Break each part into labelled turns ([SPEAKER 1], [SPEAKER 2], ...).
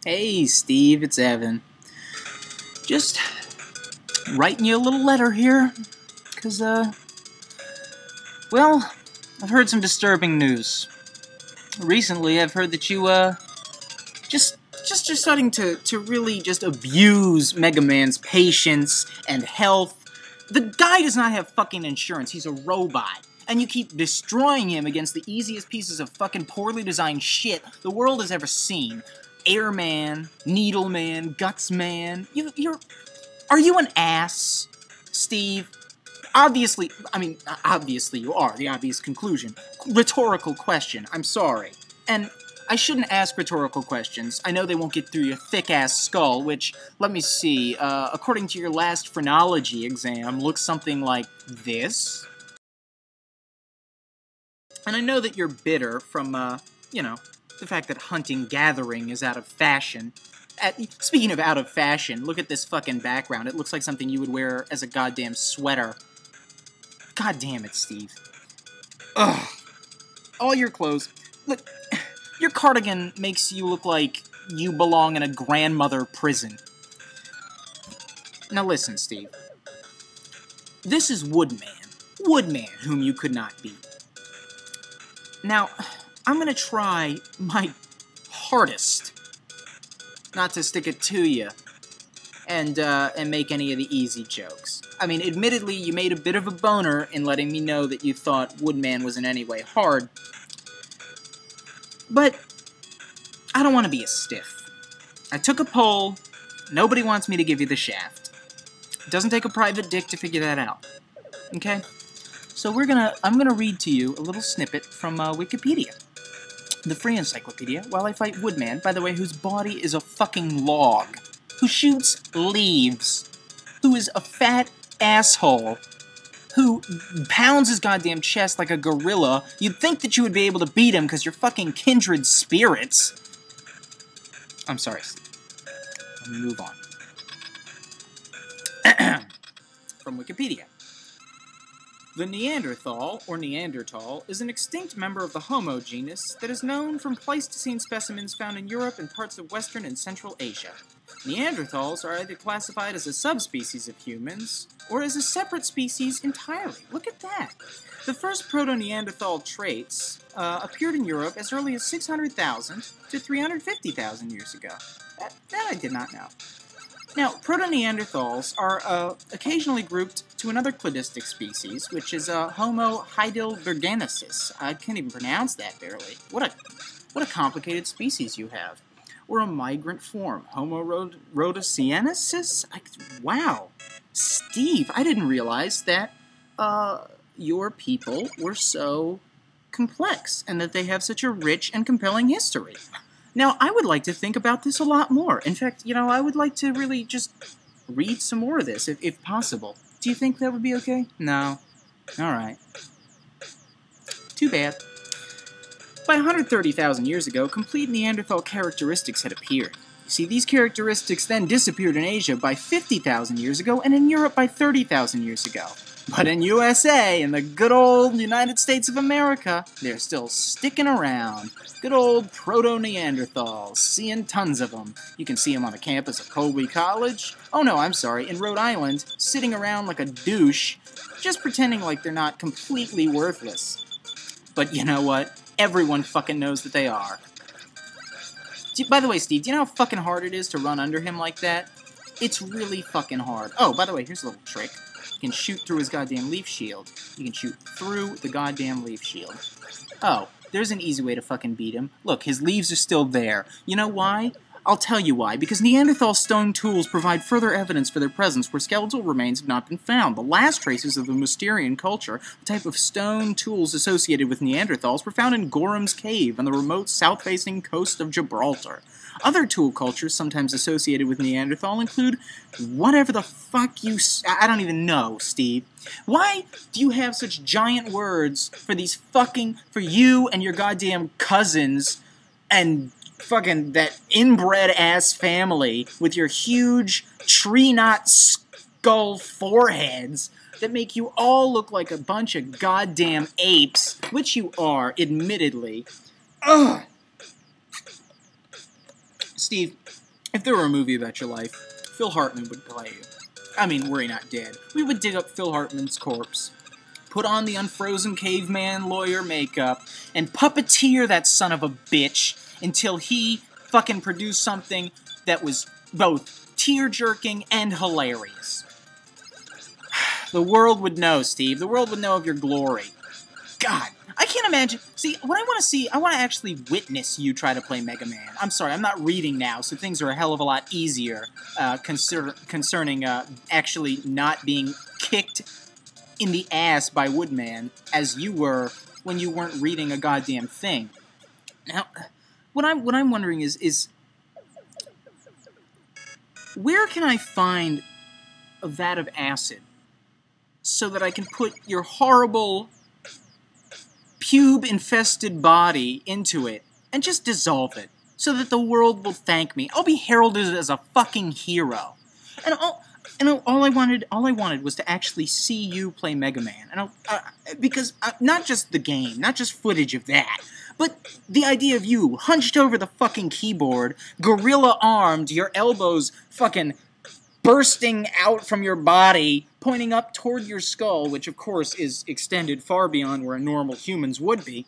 [SPEAKER 1] Hey, Steve, it's Evan. Just writing you a little letter here, because, well, I've heard some disturbing news. Recently, I've heard that you, just you're starting to really just abuse Mega Man's patience and health. The guy does not have fucking insurance, he's a robot. And you keep destroying him against the easiest pieces of fucking poorly designed shit the world has ever seen. Airman, Needleman, Gutsman. Are you an ass, Steve? Obviously you are, the obvious conclusion. Rhetorical question, I'm sorry. And I shouldn't ask rhetorical questions. I know they won't get through your thick-ass skull, which, let me see, according to your last phrenology exam, looks something like this. And I know that you're bitter from, the fact that hunting-gathering is out of fashion. Speaking of out of fashion, look at this fucking background. It looks like something you would wear as a goddamn sweater. God damn it, Steve. Ugh. All your clothes. Look, your cardigan makes you look like you belong in a grandmother prison. Now listen, Steve. This is Woodman. Woodman, whom you could not beat. Now, I'm gonna try my hardest not to stick it to you and make any of the easy jokes. I mean, admittedly, you made a bit of a boner in letting me know that you thought Woodman was in any way hard, but I don't want to be a stiff. I took a poll. Nobody wants me to give you the shaft. It doesn't take a private dick to figure that out. Okay? So I'm gonna read to you a little snippet from Wikipedia, the free encyclopedia, while I fight Woodman, by the way, whose body is a fucking log, who shoots leaves, who is a fat asshole, who pounds his goddamn chest like a gorilla. You'd think that you would be able to beat him because you're fucking kindred spirits. I'm sorry, Steve. Let me move on. From Wikipedia. The Neanderthal, or Neanderthal, is an extinct member of the Homo genus that is known from Pleistocene specimens found in Europe and parts of Western and Central Asia. Neanderthals are either classified as a subspecies of humans, or as a separate species entirely. Look at that! The first proto-Neanderthal traits appeared in Europe as early as 600,000 to 350,000 years ago. That I did not know. Now, proto-Neanderthals are occasionally grouped to another cladistic species, which is Homo heidelbergensis. I can't even pronounce that barely. What a complicated species you have. Or a migrant form, Homo rhodesiensis? Wow. Steve, I didn't realize that your people were so complex, and that they have such a rich and compelling history. Now, I would like to think about this a lot more. In fact, I would like to really just read some more of this, if possible. Do you think that would be okay? No. Alright. Too bad. By 130,000 years ago, complete Neanderthal characteristics had appeared. You see, these characteristics then disappeared in Asia by 50,000 years ago, and in Europe by 30,000 years ago. But in USA, in the good old United States of America, they're still sticking around. Good old proto-Neanderthals, seeing tons of them. You can see them on the campus of Colby College. Oh no, I'm sorry, in Rhode Island, sitting around like a douche, just pretending like they're not completely worthless. But you know what? Everyone fucking knows that they are. By the way, Steve, do you know how fucking hard it is to run under him like that? It's really fucking hard. Oh, by the way, here's a little trick. You can shoot through his goddamn leaf shield. You can shoot through the goddamn leaf shield. Oh, there's an easy way to fucking beat him. Look, his leaves are still there. You know why? I'll tell you why. Because Neanderthal stone tools provide further evidence for their presence where skeletal remains have not been found. The last traces of the Mousterian culture, a type of stone tools associated with Neanderthals, were found in Gorham's Cave on the remote south-facing coast of Gibraltar. Other tool cultures sometimes associated with Neanderthal include whatever the fuck you... I don't even know, Steve. Why do you have such giant words for these fucking... for you and your goddamn cousins and fucking that inbred-ass family with your huge tree-knot skull foreheads that make you all look like a bunch of goddamn apes, which you are, admittedly. Ugh! Steve, if there were a movie about your life, Phil Hartman would play you. I mean, were he not dead. We would dig up Phil Hartman's corpse, put on the unfrozen caveman lawyer makeup, and puppeteer that son of a bitch until he fucking produced something that was both tear-jerking and hilarious. The world would know, Steve. The world would know of your glory. God, I can't imagine. See, what I want to see, I want to actually witness you try to play Mega Man. I'm sorry, I'm not reading now, so things are a hell of a lot easier concerning actually not being kicked in the ass by Woodman as you were when you weren't reading a goddamn thing. Now, what I'm wondering is where can I find a vat of acid so that I can put your horrible pube-infested body into it and just dissolve it so that the world will thank me? I'll be heralded as a fucking hero. And all I wanted was to actually see you play Mega Man. And because not just the game, not just footage of that, but the idea of you hunched over the fucking keyboard, gorilla-armed, your elbows fucking bursting out from your body, pointing up toward your skull, which of course is extended far beyond where a normal humans would be.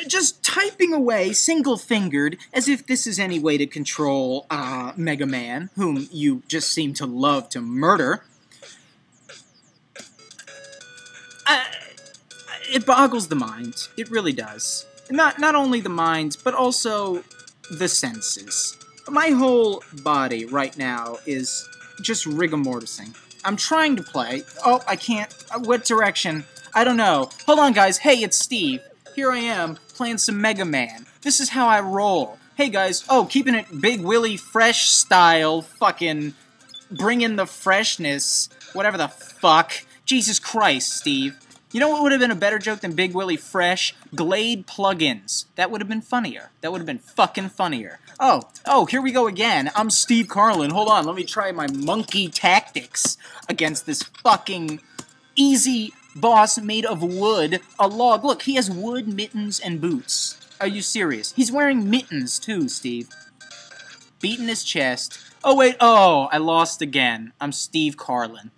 [SPEAKER 1] Just typing away, single-fingered, as if this is any way to control Mega Man, whom you just seem to love to murder. It boggles the mind. It really does. Not only the mind, but also the senses. My whole body right now is just rigor mortising. I'm trying to play. Oh, I can't. What direction? I don't know. Hold on, guys. Hey, it's Steve. Here I am, playing some Mega Man. This is how I roll. Hey, guys. Oh, keeping it Big Willie Fresh style. Fucking bringing the freshness. Whatever the fuck. Jesus Christ, Steve. You know what would have been a better joke than Big Willie Fresh? Glade plugins. That would have been funnier. That would have been fucking funnier. Oh, here we go again. I'm Steve Carlin. Hold on, let me try my monkey tactics against this fucking easy boss made of wood, a log. Look, he has wood, mittens, and boots. Are you serious? He's wearing mittens, too, Steve. Beating his chest. Oh, wait, I lost again. I'm Steve Carlin.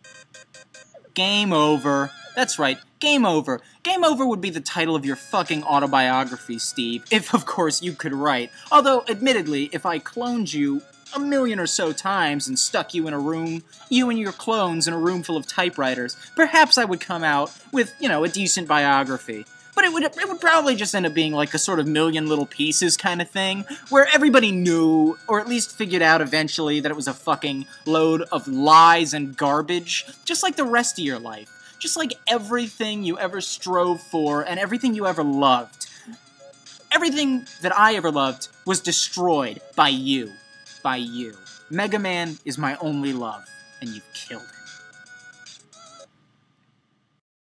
[SPEAKER 1] Game over. That's right, game over. Game over would be the title of your fucking autobiography, Steve, if, of course, you could write. Although, admittedly, if I cloned you a million or so times and stuck you in a room, you and your clones in a room full of typewriters, perhaps I would come out with, you know, a decent biography. But it would probably just end up being like a sort of million little pieces kind of thing, where everybody knew, or at least figured out eventually, that it was a fucking load of lies and garbage, just like the rest of your life. Just like everything you ever strove for and everything you ever loved. Everything that I ever loved was destroyed by you. By you. Mega Man is my only love, and you've killed it.